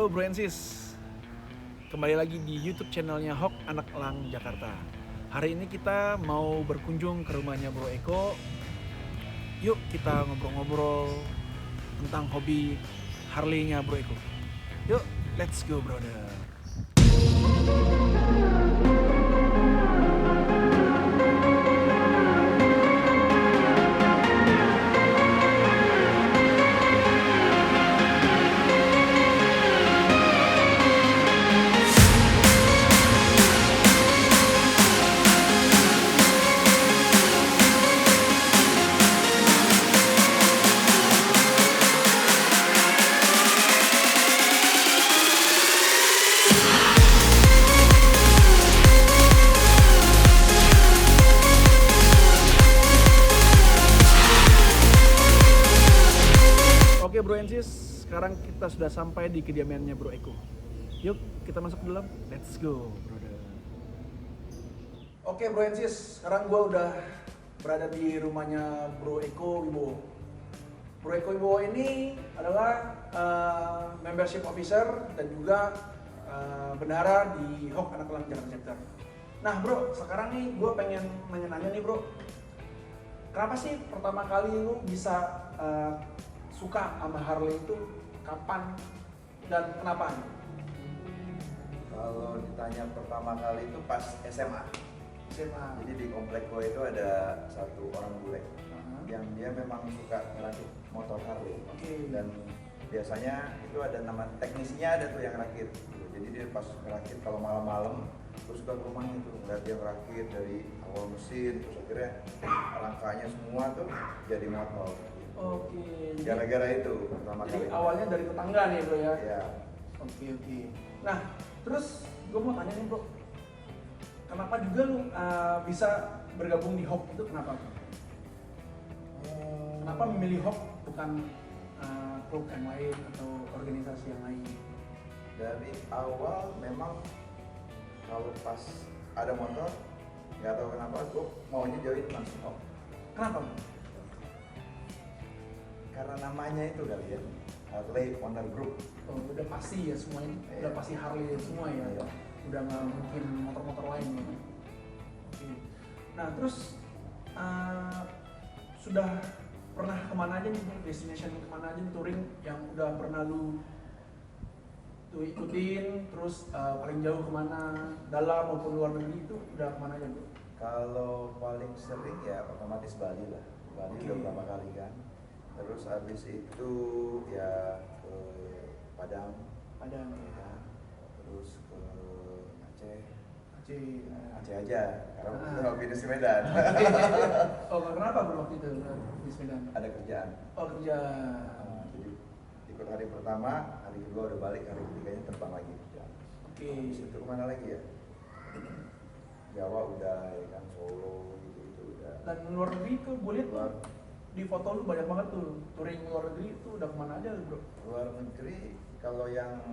Halo Bro and Sis, kembali lagi di YouTube channelnya Hok Anak Elang Jakarta. Hari ini kita mau berkunjung ke rumahnya Bro Eko. Yuk kita ngobrol-ngobrol tentang hobi Harley-nya Bro Eko. Yuk, let's go brother. Oke Bro and Sis, sekarang kita sudah sampai di kediamannya Bro Eko. Yuk kita masuk ke dalam, let's go brother. Oke Bro and Sis, sekarang gue udah berada di rumahnya Bro Eko Wibowo. Bro Eko Wibowo ini adalah membership officer dan juga bendahara di Hok Anak Elang Jakarta Chapter. Nah bro, sekarang nih gue pengen nanya-nanya nih bro, kenapa sih pertama kali lu bisa suka sama Harley itu kapan dan kenapa? Kalau ditanya pertama kali itu pas SMA. SMA. Jadi di komplek gue itu ada satu orang bule yang dia memang suka ngerakit motor Harley. Oke. Dan biasanya itu ada nama teknisinya, ada tuh yang rakit. Jadi dia pas ngerakit kalau malam-malam terus ke rumahnya tuh ngeliat dia ngerakit dari awal mesin terus akhirnya rangkanya semua tuh jadi motor. Oke. Gara-gara itu pertama Jadi kali. awalnya dari tetangga nih bro ya. Ya. Oke. Nah terus gue mau tanya nih bro, kenapa juga lu bisa bergabung di Hok itu kenapa? Kenapa memilih Hok bukan klub yang lain atau organisasi yang lain? Dari awal memang kalau pas ada motor nggak tahu kenapa gue maunya join langsung Hok. Kenapa? Karena namanya itu kali ya, Harley Owner Group. Oh, udah pasti ya semuanya, udah pasti Harley semua ya. Iya. Udah nggak mungkin motor-motor lain ya. Oke. Nah terus sudah pernah kemana aja nih, destination kemana aja nih touring yang udah pernah lu tuh ikutin, terus paling jauh kemana, dalam maupun luar negeri itu udah kemana aja bro? Kalau paling sering ya otomatis Bali lah. Bali Oke. udah berapa kali kan. Terus habis itu ya ke Padang, Padang, ya. Terus ke Aceh. Aceh. Aceh aja, karena Ah. udah pindah ke Medan. Oh kenapa bro waktu itu di Medan? Ada kerjaan. Oh kerja. Jadi ikut hari pertama, hari kedua udah balik, hari ketiganya terbang lagi kerjaan. Oke. Habis itu kemana lagi ya? Jawa udah, ya kan, Solo gitu udah. Dan luar negeri tuh gue lihat Luar, di foto lu banyak banget tuh touring luar negeri itu udah kemana aja bro? luar negeri kalau yang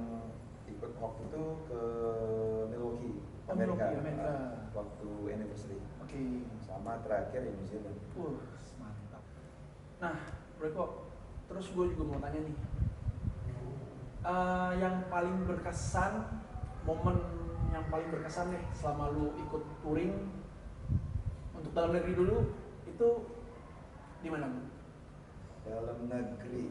ikut Hok itu ke Milwaukee, Oh, Amerika, Milwaukee, Amerika. waktu anniversary. Oke. Sama terakhir di New Zealand. Mantap. Nah bro Eko, terus gue juga mau tanya nih, yang paling berkesan, momen yang paling berkesan nih selama lu ikut touring untuk dalam negeri dulu itu di mana bro? Dalam negeri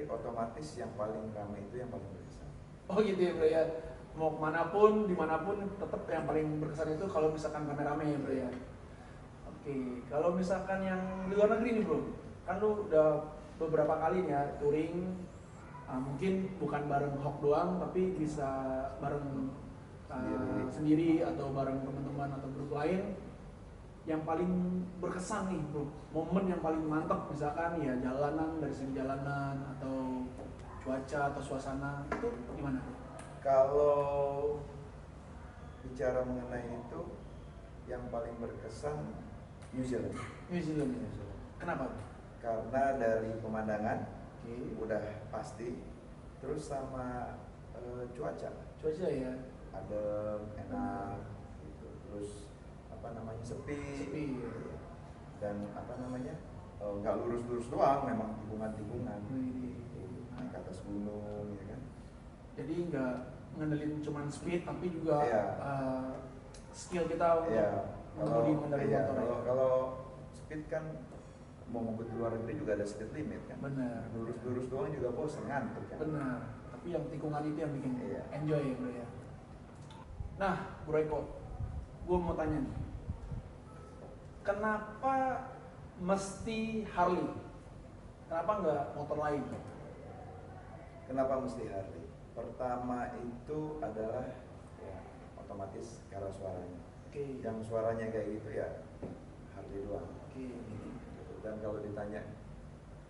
otomatis yang paling ramai itu yang paling berkesan. Oh gitu ya bro ya, mau kemanapun, dimanapun tetap yang paling berkesan itu kalau misalkan rame-rame ya bro ya. Oke, kalau misalkan yang di luar negeri nih bro, kan lu udah beberapa kali nih ya touring, mungkin bukan bareng Hok doang, tapi bisa bareng sendiri atau bareng teman-teman atau grup lain. Yang paling berkesan nih bro, momen yang paling mantap misalkan ya jalanan, dari segi jalanan atau cuaca atau suasana itu gimana? Kalau bicara mengenai itu, yang paling berkesan New Zealand. New Zealand ya. Kenapa? Karena dari pemandangan Oke. udah pasti, terus sama cuaca Cuaca ya. adem, enak, gitu. Terus sepi. Sepi. Ya. Dan nggak lurus-lurus doang, memang tikungan-tikungan. Wih, Nah, ke atas gunung, ya kan. Jadi nggak ngandelin cuman speed, tapi juga Iya. skill kita untuk mengemudi mengendarai motor. Kalau speed kan mau ngebut di luar negeri juga ada speed limit kan. Benar. Lurus-lurus doang juga bosan ngantuk kan. Benar. Tapi yang tikungan itu yang bikin Iya. enjoy ya bro ya. Nah Bro Eko, gue mau tanya nih, kenapa mesti Harley? Kenapa nggak motor lain? Kenapa mesti Harley? Pertama itu adalah ya, otomatis karena suaranya. Oke. Yang suaranya kayak gitu ya Harley doang. Oke. Dan kalau ditanya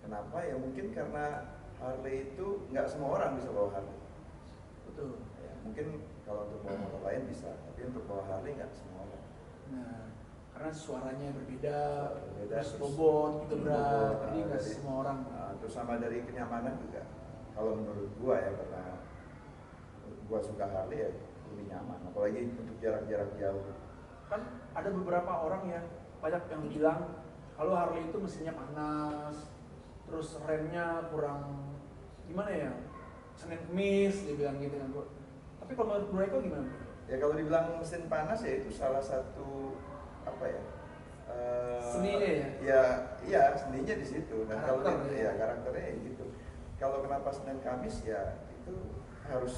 kenapa, ya mungkin karena Harley itu nggak semua orang bisa bawa Harley. Betul. Ya, mungkin kalau untuk bawa motor lain bisa, tapi untuk bawa Harley nggak semua orang. Nah, karena suaranya berbeda, terus terus bobot gitu berat, bobot, jadi nggak dari- semua orang. terus sama dari kenyamanan juga. Kalau menurut gua ya, karena gua suka Harley ya lebih nyaman, apalagi untuk jarak-jarak jauh. Kan ada beberapa orang yang banyak yang bilang kalau Harley itu mesinnya panas, terus remnya kurang gimana ya, Senin Kemis dia bilang gitu kan bro. Tapi kalau menurut Bro Eko gimana bro? Ya kalau dibilang mesin panas ya itu salah satu apa ya? Seninya ya? Iya seninya di situ. Dan kalau Karakter ya? karakternya ya gitu. Kalau kenapa Senin Kamis ya itu harus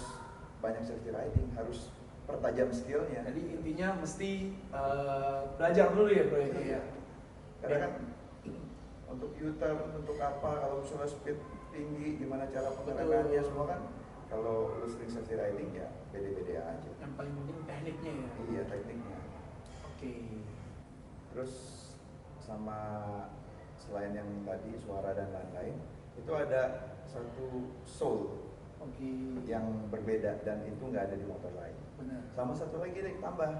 banyak safety riding, harus pertajam skillnya. Jadi intinya mesti belajar dulu ya Bro Eko ya. Karena kan untuk U-turn, untuk apa, kalau misalnya speed tinggi, gimana cara pengeremannya Betul. semua kan. Kalau lu sering safety riding ya beda-beda aja. Yang paling penting tekniknya ya. Iya tekniknya. Oke. Terus sama selain yang tadi suara dan lain-lain, itu ada satu soul Oke. yang berbeda dan itu nggak ada di motor lain. Benar. Sama satu lagi yang tambah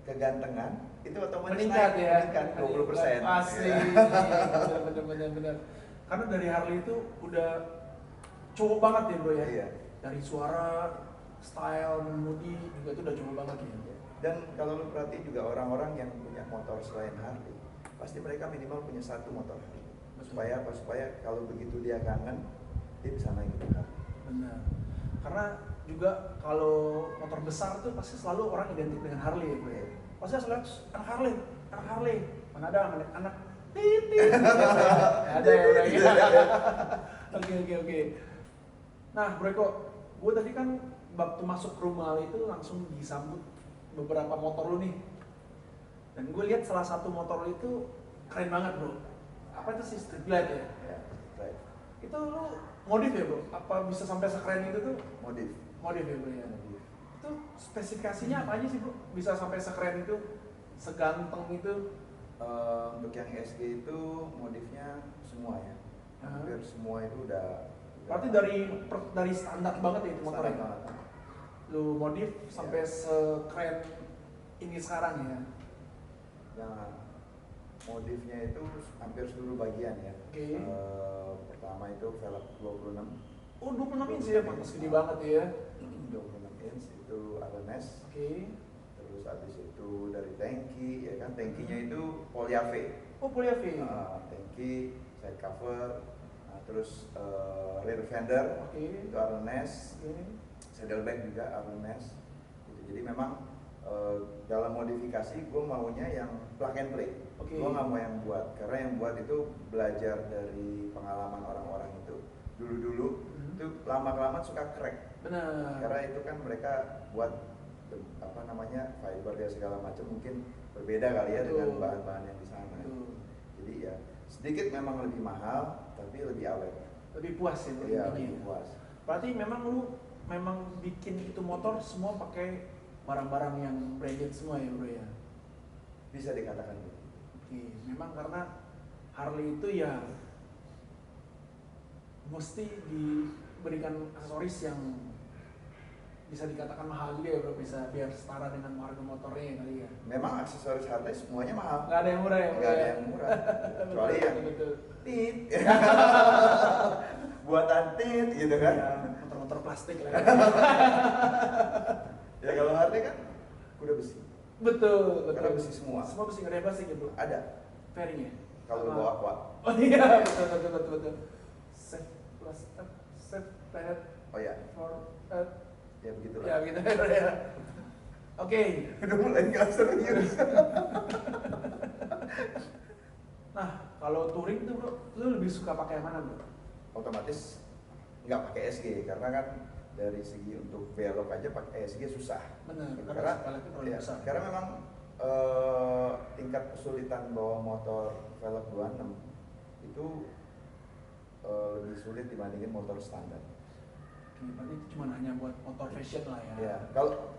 kegantengan itu otomatis Meningkat naik, ya. meningkat 20%. Asli. Ya. Benar. Karena dari Harley itu udah cowok banget ya bro ya. Iya. Dari suara, style, mengemudi juga itu udah cowok banget ya. Dan kalau lu perhatiin juga orang-orang yang punya motor selain Harley, pasti mereka minimal punya satu motor Harley. Betul. Supaya apa? Supaya kalau begitu dia kangen, dia bisa naik ke Harley. Benar. Karena juga kalau motor besar tuh pasti selalu orang identik dengan Harley ya bro ya. Pasti selalu anak Harley. Mana ada anak titit. Ada ya bro ya. Oke. Nah bro Eko, gue tadi kan waktu masuk rumah itu langsung disambut beberapa motor lu nih. Dan gue lihat salah satu motor lu itu keren banget bro. Apa itu sih, Street Glide ya? Ya, right. Itu lu modif ya bro? Apa bisa sampai sekeren itu tuh? Modif. Modif ya bro ya? Modif. Itu spesifikasinya apa aja sih bro? Bisa sampai sekeren itu? Seganteng itu? Untuk yang SG itu modifnya semua ya. Hampir semua itu udah Berarti dari standar banget ya itu motornya? standar banget. Lu modif sampai sekeren ini sekarang ya? Nah, modifnya itu hampir seluruh bagian ya. Oke. Pertama itu velg 26. Oh 26 inch ya, pantas gede banget ya. 26 inch itu RNS. Oke. Terus habis itu dari tangki, ya kan tangkinya itu polyave. Oh polyave. Tangki, side cover, terus rear fender Oke. itu RNS, Oke. saddlebag juga RNS. Gitu. Jadi memang dalam modifikasi gue maunya yang plug and play. Oke. Gue nggak mau yang buat, karena yang buat itu belajar dari pengalaman orang-orang itu dulu itu lama-kelamaan suka crack. Benar. Karena itu kan mereka buat apa namanya fiber dan segala macam mungkin berbeda kali ya Betul. dengan bahan-bahan yang di sana. Betul. Jadi ya sedikit memang lebih mahal tapi lebih awet. Lebih puas ya bro, Iya, intinya lebih ya. puas. Berarti memang lu bikin itu motor semua pakai barang-barang yang branded semua ya bro ya? Bisa dikatakan gitu. Oke, memang karena Harley itu ya mesti diberikan aksesoris yang bisa dikatakan mahal juga ya bro, bisa biar setara dengan harga motornya ya kali ya. Memang aksesoris Harley semuanya mahal. Nggak ada yang murah ya bro? Nggak ada ya? yang murah. Kecuali yang betul. tit. Buatan tit gitu kan. Ya, motor-motor plastik lah. Ya kalau Harley kan udah besi. Betul. Karena besi semua. Semua besi, nggak ada yang plastik ya bro? Ada. Fairing ya? Kalau lu bawa aqua. Oh iya, betul. Safe plus Save planet Oh ya, for Earth. ya begitulah. Ya gitu ya. Oke. Udah mulai nggak serius. Nah, kalau touring tuh bro, lu lebih suka pakai yang mana bro? Otomatis nggak pakai SG karena kan dari segi untuk belok aja pakai SG susah. Benar, Gitu. karena velgnya terlalu Ya, besar. karena memang tingkat kesulitan bawa motor velg 26 itu lebih sulit dibandingin motor standar. Oke, berarti itu cuma hanya buat motor fashion lah ya. Ya,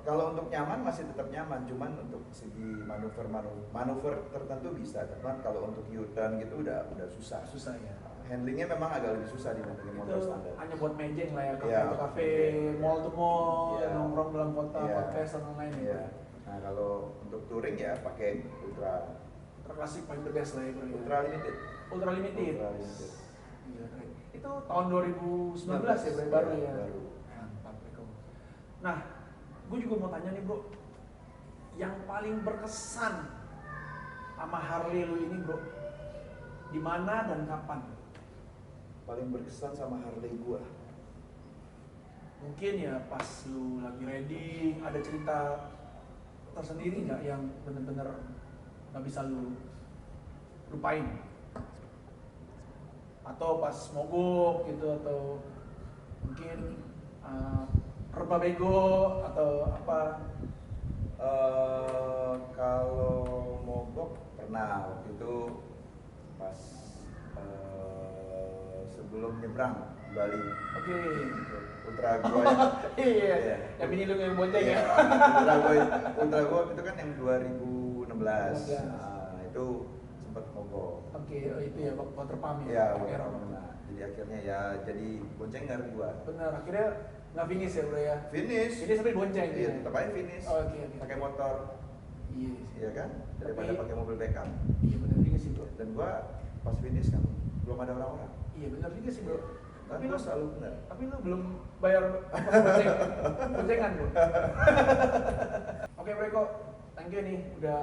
kalau untuk nyaman masih tetap nyaman, cuman untuk segi manuver tertentu bisa, cuman kalau untuk U-turn gitu udah susah. Susah ya. Handlingnya memang agak lebih susah dibandingin motor Itu standar. hanya buat mejeng lah ya, kafe Ya, to kafe, mejeng. mall to mall, Ya. nongkrong dalam kota, Ya. podcast dan lain-lain. Iya. Nah kalau untuk touring ya pakai ultra Terklasik paling the best lah ya bro. ultra limited. Ultra limited. Ultra limited. Gila, keren. Itu tahun 2019 ya bro, baru ya. Baru. Mantap bro. Nah, gue juga mau tanya nih bro, yang paling berkesan sama Harley lu ini bro, di mana dan kapan? Paling berkesan sama Harley gua. Mungkin ya pas lu lagi riding, ada cerita tersendiri nggak yang bener-bener nggak bisa lu lupain? Atau pas mogok gitu, atau mungkin rebah bego atau apa? Kalau mogok pernah waktu itu pas sebelum nyebrang Bali. Oke. Ultra gua ya. Iya, Iya. yang ini lu yang bonceng Iya. ya. Ultra gua itu kan yang 2016. 16. Nah, itu sempat mogok. Oke, oh itu ya water pump Iya, ya. water Aero. pump. Nah, jadi akhirnya ya jadi boncengan gua. Bener, akhirnya nggak finish ya bro ya. Finish. Ini sampai bonceng Iya, ya. tetap aja finish. Oh, oke. Pakai motor, Iya, iya kan? Daripada Tapi- pakai mobil backup. iya bener juga sih bro. Dan gua pas finish kan belum ada orang-orang. Iya bener juga sih bro. Tapi Tapi gua lu selalu benar. Tapi lu belum bayar boncengan bro. Oke bro Eko, thank you nih udah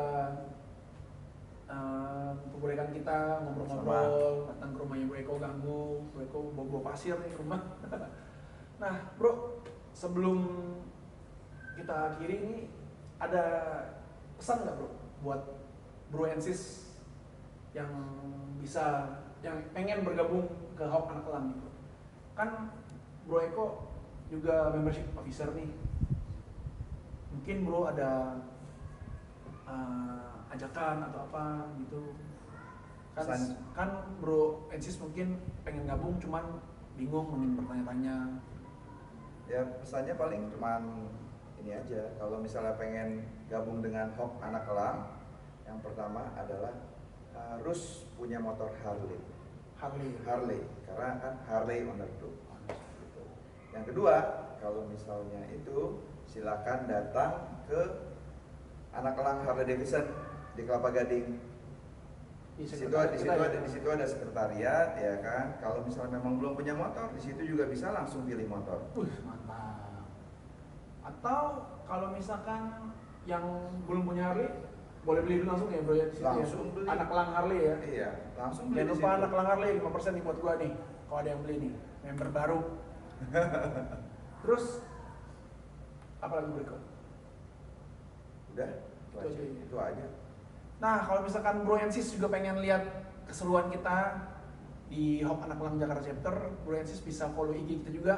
memperbolehkan kita ngobrol-ngobrol, datang ke rumahnya Bro Eko, ganggu Bro Eko bawa pasir nih ke rumah. Nah bro, sebelum kita akhiri ini ada pesan nggak bro buat Bro and Sis yang pengen bergabung ke Hawk Anak Elang nih bro? Kan Bro Eko juga membership officer nih, mungkin bro ada ajakan atau apa gitu kan? Kan Bro Ensis mungkin pengen gabung cuman bingung, ingin bertanya-tanya. Ya pesannya paling cuman ini aja. Kalau misalnya pengen gabung dengan Hawk Anak Elang, yang pertama adalah harus punya motor Harley. Harley, karena kan Harley owner group. Gitu. Yang kedua, kalau misalnya itu silakan datang ke Anak Elang Harley Davidson di Kelapa Gading. Di situ ada sekretariat ya kan. Kalau misalnya memang belum punya motor, di situ juga bisa langsung pilih motor. Mantap. Atau kalau misalkan yang belum punya Harley, boleh beli dulu langsung ya bro ya di situ Langsung ya. beli. Anak Elang Harley ya. Iya, langsung beli Jangan di lupa situ. Anak Elang Harley 5% nih buat gua nih. Kalau ada yang beli nih, member baru. Terus apa lagi berikut? Udah, Itu aja. itu aja. Nah, kalau misalkan Bro and Sis juga pengen lihat keseruan kita di Hawk Anak Elang Jakarta Chapter, Bro and Sis bisa follow IG kita juga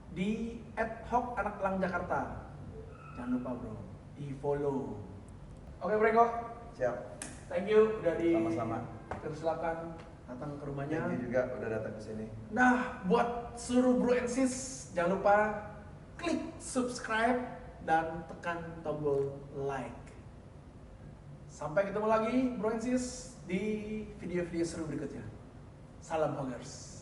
di @hawkanakelangjakarta. Jangan lupa bro, di follow. Oke Bro Eko, Siap. thank you udah Sama-sama. silakan datang ke rumahnya. Thank you juga udah datang ke sini. Nah, buat seluruh Bro and Sis, jangan lupa klik subscribe dan tekan tombol like. Sampai ketemu lagi Bro and Sis di video-video seru berikutnya. Salam Hoggers.